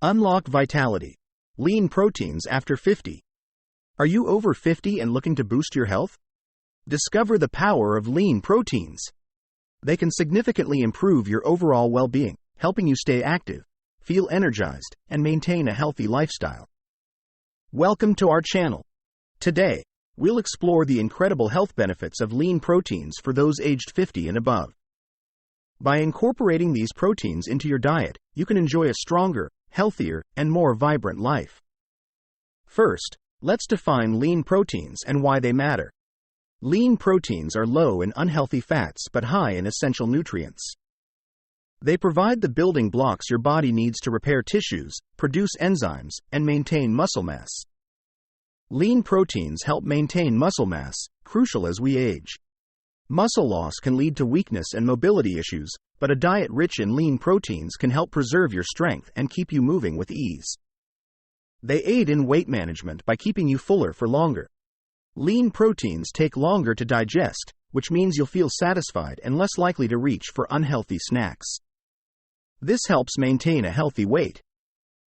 Unlock vitality. Lean proteins after 50. Are you over 50 and looking to boost your health? Discover the power of lean proteins. They can significantly improve your overall well-being, helping you stay active, feel energized, and maintain a healthy lifestyle. Welcome to our channel. Today, we'll explore the incredible health benefits of lean proteins for those aged 50 and above. By incorporating these proteins into your diet, you can enjoy a stronger, healthier, and more vibrant life. First, let's define lean proteins and why they matter. Lean proteins are low in unhealthy fats but high in essential nutrients. They provide the building blocks your body needs to repair tissues, produce enzymes, and maintain muscle mass. Lean proteins help maintain muscle mass, crucial as we age. Muscle loss can lead to weakness and mobility issues, but a diet rich in lean proteins can help preserve your strength and keep you moving with ease. They aid in weight management by keeping you fuller for longer. Lean proteins take longer to digest, which means you'll feel satisfied and less likely to reach for unhealthy snacks. This helps maintain a healthy weight.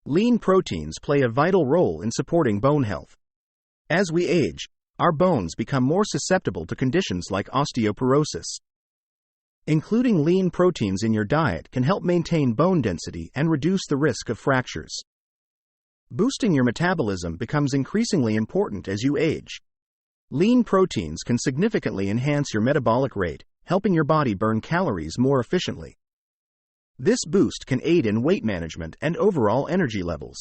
Lean proteins play a vital role in supporting bone health. As we age, our bones become more susceptible to conditions like osteoporosis. Including lean proteins in your diet can help maintain bone density and reduce the risk of fractures. Boosting your metabolism becomes increasingly important as you age. Lean proteins can significantly enhance your metabolic rate, helping your body burn calories more efficiently. This boost can aid in weight management and overall energy levels.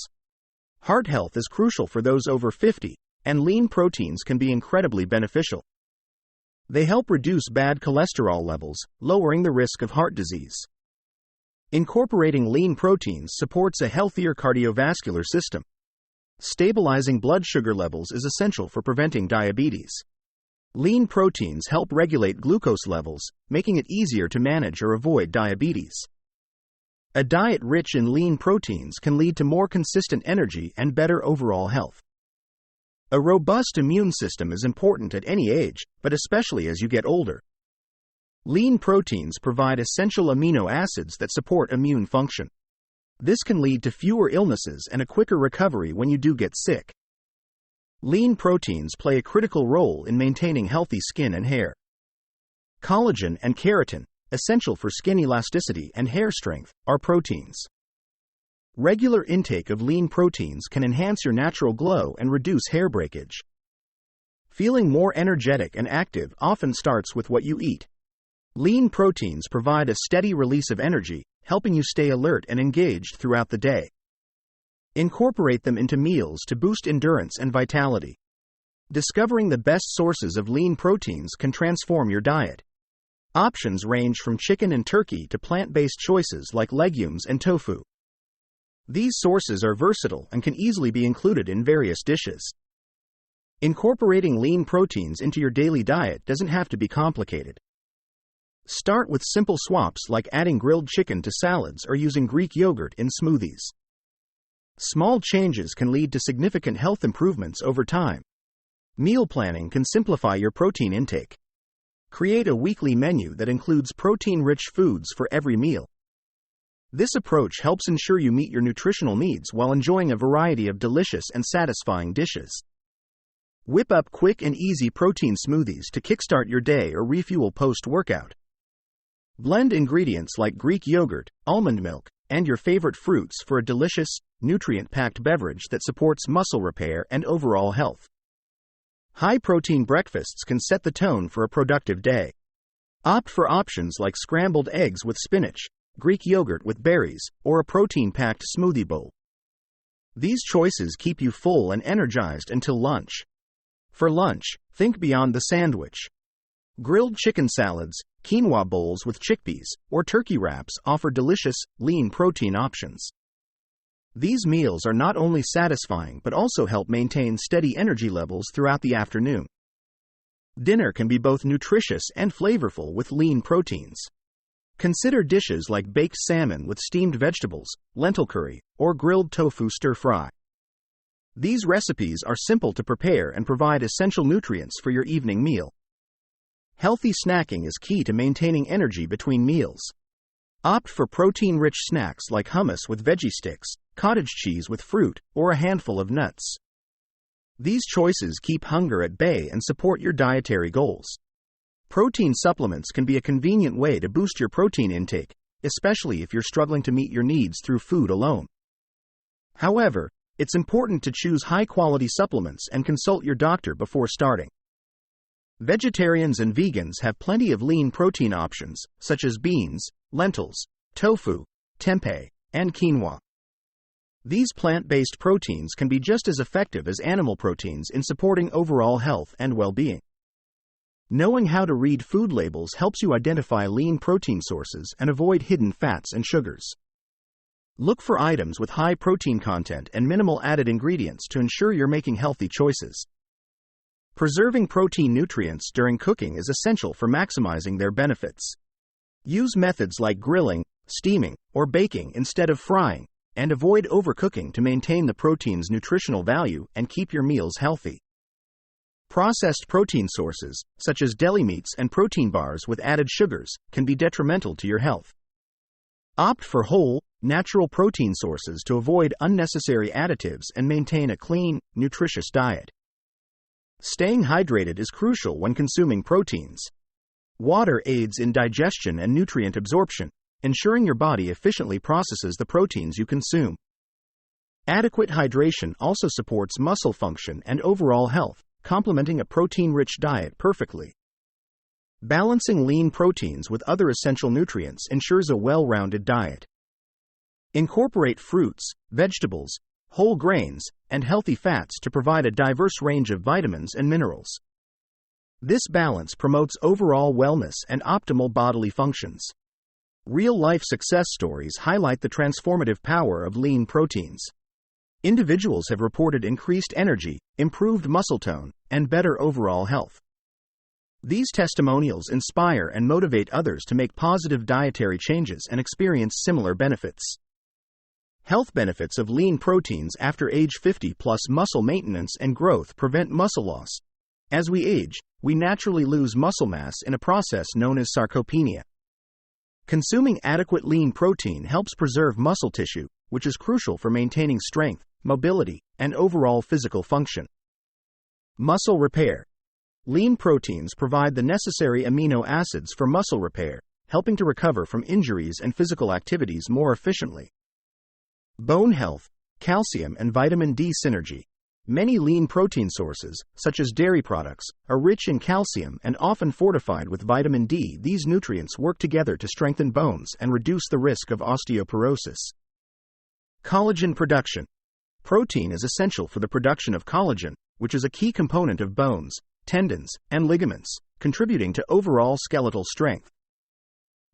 Heart health is crucial for those over 50, and lean proteins can be incredibly beneficial. They help reduce bad cholesterol levels, lowering the risk of heart disease. Incorporating lean proteins supports a healthier cardiovascular system. Stabilizing blood sugar levels is essential for preventing diabetes. Lean proteins help regulate glucose levels, making it easier to manage or avoid diabetes. A diet rich in lean proteins can lead to more consistent energy and better overall health. A robust immune system is important at any age, but especially as you get older. Lean proteins provide essential amino acids that support immune function. This can lead to fewer illnesses and a quicker recovery when you do get sick. Lean proteins play a critical role in maintaining healthy skin and hair. Collagen and keratin, essential for skin elasticity and hair strength, are proteins. Regular intake of lean proteins can enhance your natural glow and reduce hair breakage. Feeling more energetic and active often starts with what you eat. Lean proteins provide a steady release of energy, helping you stay alert and engaged throughout the day. Incorporate them into meals to boost endurance and vitality. Discovering the best sources of lean proteins can transform your diet. Options range from chicken and turkey to plant-based choices like legumes and tofu. These sources are versatile and can easily be included in various dishes. Incorporating lean proteins into your daily diet doesn't have to be complicated. Start with simple swaps like adding grilled chicken to salads or using Greek yogurt in smoothies. Small changes can lead to significant health improvements over time. Meal planning can simplify your protein intake. Create a weekly menu that includes protein-rich foods for every meal. This approach helps ensure you meet your nutritional needs while enjoying a variety of delicious and satisfying dishes. Whip up quick and easy protein smoothies to kickstart your day or refuel post-workout. Blend ingredients like Greek yogurt, almond milk, and your favorite fruits for a delicious, nutrient-packed beverage that supports muscle repair and overall health. High-protein breakfasts can set the tone for a productive day. Opt for options like scrambled eggs with spinach, Greek yogurt with berries, or a protein-packed smoothie bowl. These choices keep you full and energized until lunch. For lunch, think beyond the sandwich. Grilled chicken salads, quinoa bowls with chickpeas, or turkey wraps offer delicious, lean protein options. These meals are not only satisfying but also help maintain steady energy levels throughout the afternoon. Dinner can be both nutritious and flavorful with lean proteins. Consider dishes like baked salmon with steamed vegetables, lentil curry, or grilled tofu stir-fry. These recipes are simple to prepare and provide essential nutrients for your evening meal. Healthy snacking is key to maintaining energy between meals. Opt for protein-rich snacks like hummus with veggie sticks, cottage cheese with fruit, or a handful of nuts. These choices keep hunger at bay and support your dietary goals. Protein supplements can be a convenient way to boost your protein intake, especially if you're struggling to meet your needs through food alone. However, it's important to choose high-quality supplements and consult your doctor before starting. Vegetarians and vegans have plenty of lean protein options, such as beans, lentils, tofu, tempeh, and quinoa. These plant-based proteins can be just as effective as animal proteins in supporting overall health and well-being. Knowing how to read food labels helps you identify lean protein sources and avoid hidden fats and sugars. Look for items with high protein content and minimal added ingredients to ensure you're making healthy choices. Preserving protein nutrients during cooking is essential for maximizing their benefits. Use methods like grilling, steaming, or baking instead of frying, and avoid overcooking to maintain the protein's nutritional value and keep your meals healthy. Processed protein sources, such as deli meats and protein bars with added sugars, can be detrimental to your health. Opt for whole, natural protein sources to avoid unnecessary additives and maintain a clean, nutritious diet. Staying hydrated is crucial when consuming proteins. Water aids in digestion and nutrient absorption, ensuring your body efficiently processes the proteins you consume. Adequate hydration also supports muscle function and overall health, complementing a protein-rich diet perfectly. Balancing lean proteins with other essential nutrients ensures a well-rounded diet. Incorporate fruits, vegetables, whole grains, and healthy fats to provide a diverse range of vitamins and minerals. This balance promotes overall wellness and optimal bodily functions. Real-life success stories highlight the transformative power of lean proteins. Individuals have reported increased energy, improved muscle tone, and better overall health. These testimonials inspire and motivate others to make positive dietary changes and experience similar benefits. Health benefits of lean proteins after age 50 plus muscle maintenance and growth prevent muscle loss. As we age, we naturally lose muscle mass in a process known as sarcopenia. Consuming adequate lean protein helps preserve muscle tissue, which is crucial for maintaining strength, mobility, and overall physical function. Muscle repair. Lean proteins provide the necessary amino acids for muscle repair, helping to recover from injuries and physical activities more efficiently. Bone health, calcium and vitamin D synergy. Many lean protein sources, such as dairy products, are rich in calcium and often fortified with vitamin D. These nutrients work together to strengthen bones and reduce the risk of osteoporosis. Collagen production. Protein is essential for the production of collagen, which is a key component of bones, tendons, and ligaments, contributing to overall skeletal strength.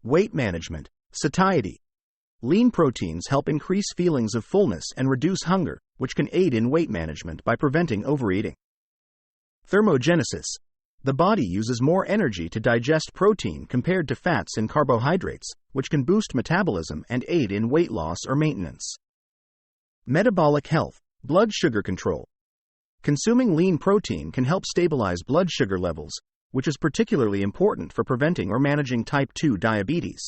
Weight management, satiety. Lean proteins help increase feelings of fullness and reduce hunger, which can aid in weight management by preventing overeating. Thermogenesis. The body uses more energy to digest protein compared to fats and carbohydrates, which can boost metabolism and aid in weight loss or maintenance. Metabolic health, blood sugar control. Consuming lean protein can help stabilize blood sugar levels, which is particularly important for preventing or managing type 2 diabetes.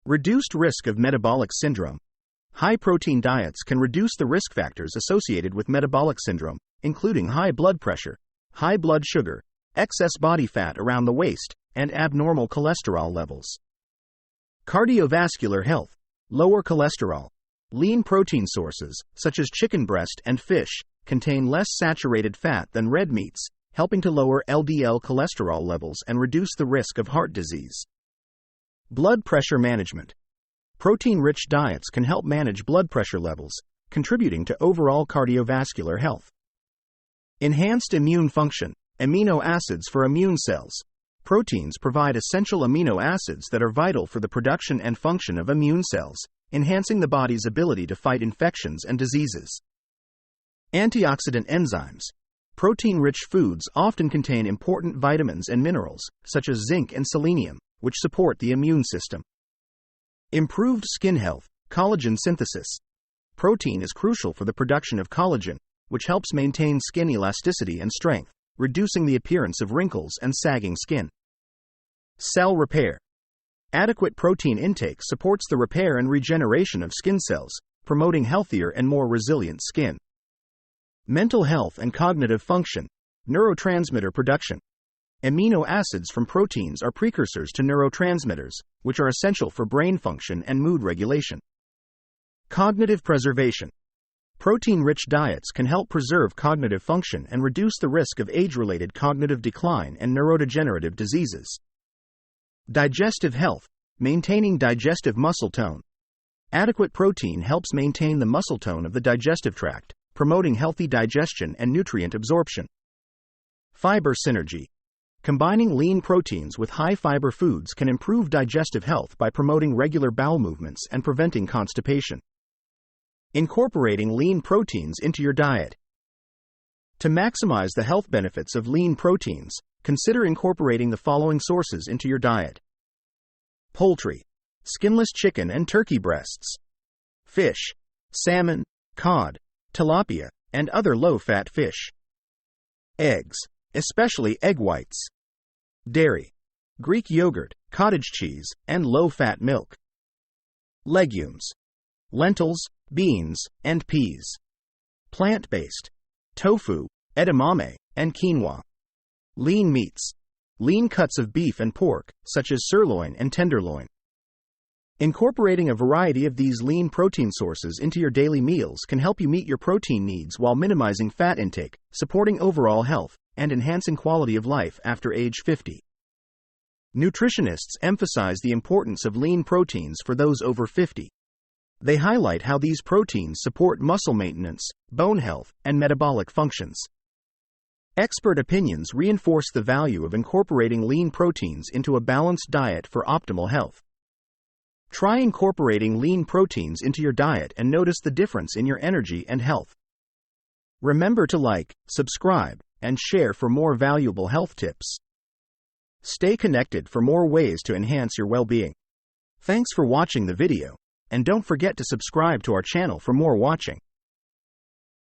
Reduced risk of metabolic syndrome. High-protein diets can reduce the risk factors associated with metabolic syndrome, including high blood pressure, high blood sugar, excess body fat around the waist, and abnormal cholesterol levels. Cardiovascular health. Lower cholesterol. Lean protein sources, such as chicken breast and fish, contain less saturated fat than red meats, helping to lower LDL cholesterol levels and reduce the risk of heart disease. Blood pressure management. Protein-rich diets can help manage blood pressure levels, contributing to overall cardiovascular health. Enhanced immune function. Amino acids for immune cells. Proteins provide essential amino acids that are vital for the production and function of immune cells, enhancing the body's ability to fight infections and diseases. Antioxidant enzymes. Protein-rich foods often contain important vitamins and minerals, such as zinc and selenium, which support the immune system. Improved skin health. Collagen synthesis. Protein is crucial for the production of collagen, which helps maintain skin elasticity and strength, reducing the appearance of wrinkles and sagging skin. Cell repair. Adequate protein intake supports the repair and regeneration of skin cells, promoting healthier and more resilient skin. Mental health and cognitive function, neurotransmitter production. Amino acids from proteins are precursors to neurotransmitters, which are essential for brain function and mood regulation. Cognitive preservation. Protein-rich diets can help preserve cognitive function and reduce the risk of age-related cognitive decline and neurodegenerative diseases. Digestive health, maintaining digestive muscle tone. Adequate protein helps maintain the muscle tone of the digestive tract, promoting healthy digestion and nutrient absorption. Fiber synergy. Combining lean proteins with high-fiber foods can improve digestive health by promoting regular bowel movements and preventing constipation. Incorporating lean proteins into your diet. To maximize the health benefits of lean proteins, consider incorporating the following sources into your diet: poultry, skinless chicken and turkey breasts; fish, salmon, cod, tilapia, and other low-fat fish; eggs, especially egg whites; dairy, Greek yogurt, cottage cheese, and low-fat milk; legumes, lentils, beans, and peas; plant-based, tofu, edamame, and quinoa; lean meats, lean cuts of beef and pork, such as sirloin and tenderloin. Incorporating a variety of these lean protein sources into your daily meals can help you meet your protein needs while minimizing fat intake, supporting overall health, and enhancing quality of life after age 50. Nutritionists emphasize the importance of lean proteins for those over 50. They highlight how these proteins support muscle maintenance, bone health, and metabolic functions. Expert opinions reinforce the value of incorporating lean proteins into a balanced diet for optimal health. Try incorporating lean proteins into your diet and notice the difference in your energy and health. Remember to like, subscribe, and share for more valuable health tips. Stay connected for more ways to enhance your well-being. Thanks for watching the video, and don't forget to subscribe to our channel for more watching.